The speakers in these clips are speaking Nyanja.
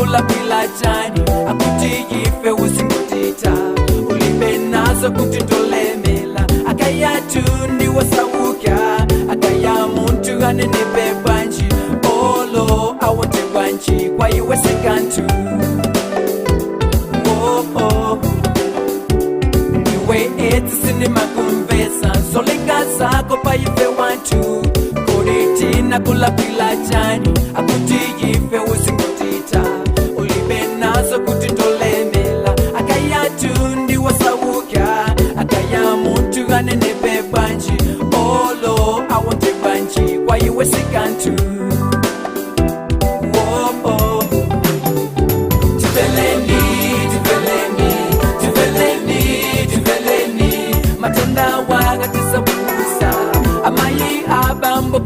kula bila jani akuti yife usingutita ulibe nazo kutindolemela akayatu ndi wasauka akaya muntu anenepe banji olo awonte banji kwa iwe sekantu iwe eti sinima kumvesa solenga zako pa ife wantu na kula bila jani akuti yife usingutita ulibe nazo kutindolemela akayatu ndi wasauka akaya muntu anenepe banji olo awonte banji kwa iwe sekantu matenda wagatisa busa amayi abambo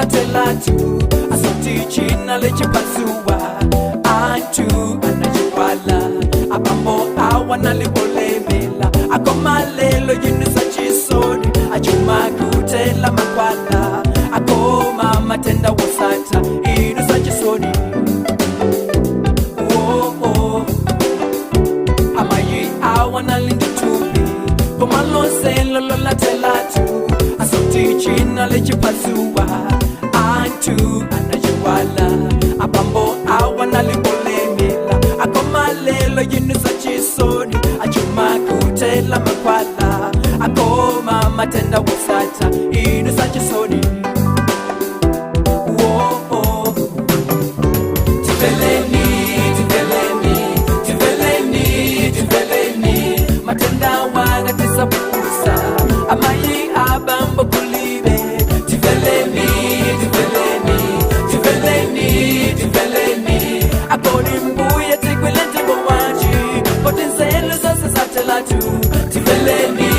telatu asoti china leche pasua antu anajuwala abambo awana libolemela akomalelo yinusa chisoni ajuma kutela makwala akoma matenda wasata inusa chisoni amayi awana lingitupi komaloselo lola telatu asoti china leche pasua antu anajuwala abambo awana libolemela akomalelo yinusa chisoni ajuma kutela makwala akoma matenda wasata inusa chisoni matenda wagatisa busa amayi abambo kulibe tiveleni akoni mbuye tikwilente bowanji potenzelo zose zatelatu tiveleni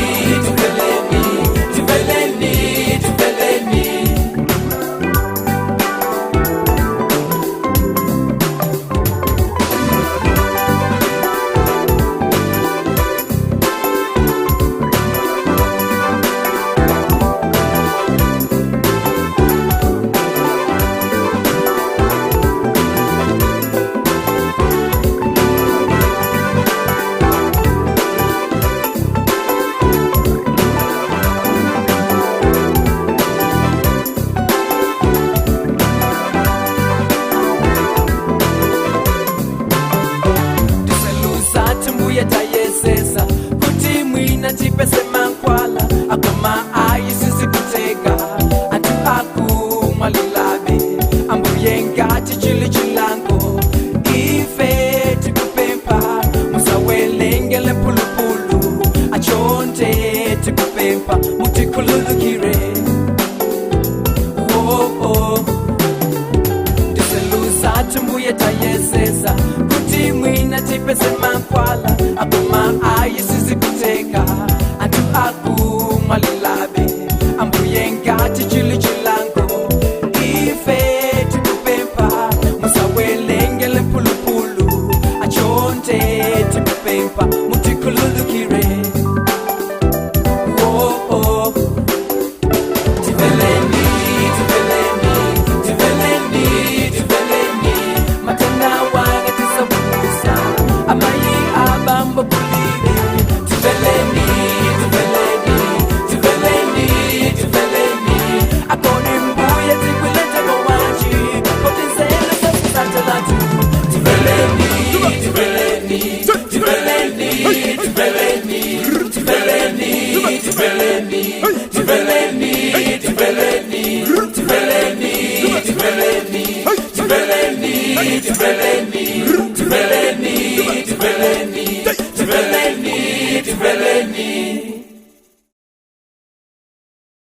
tayesesa kuti mwina tipese mankwala akoma ayisisi kuteka antu aku mwalilabe ambuye ngati chili chilango ife tikupempa musawelengele mpulupulu achonte tikupempa mutikululukire tiseluza mbuye tayesesa kuti mwina tipese mankwala akoma ayisisi kuteka antu aku mwalilabe ambuye ngati chili chilango ife tikupempa musawelengele mpulupulu achonte tikupempa mutikululukire matenda wagatisa busa amayi abambo kulibe tiveleni akoni mbuye tikwilete bowanji potenzelo zose zatelatu tiveleni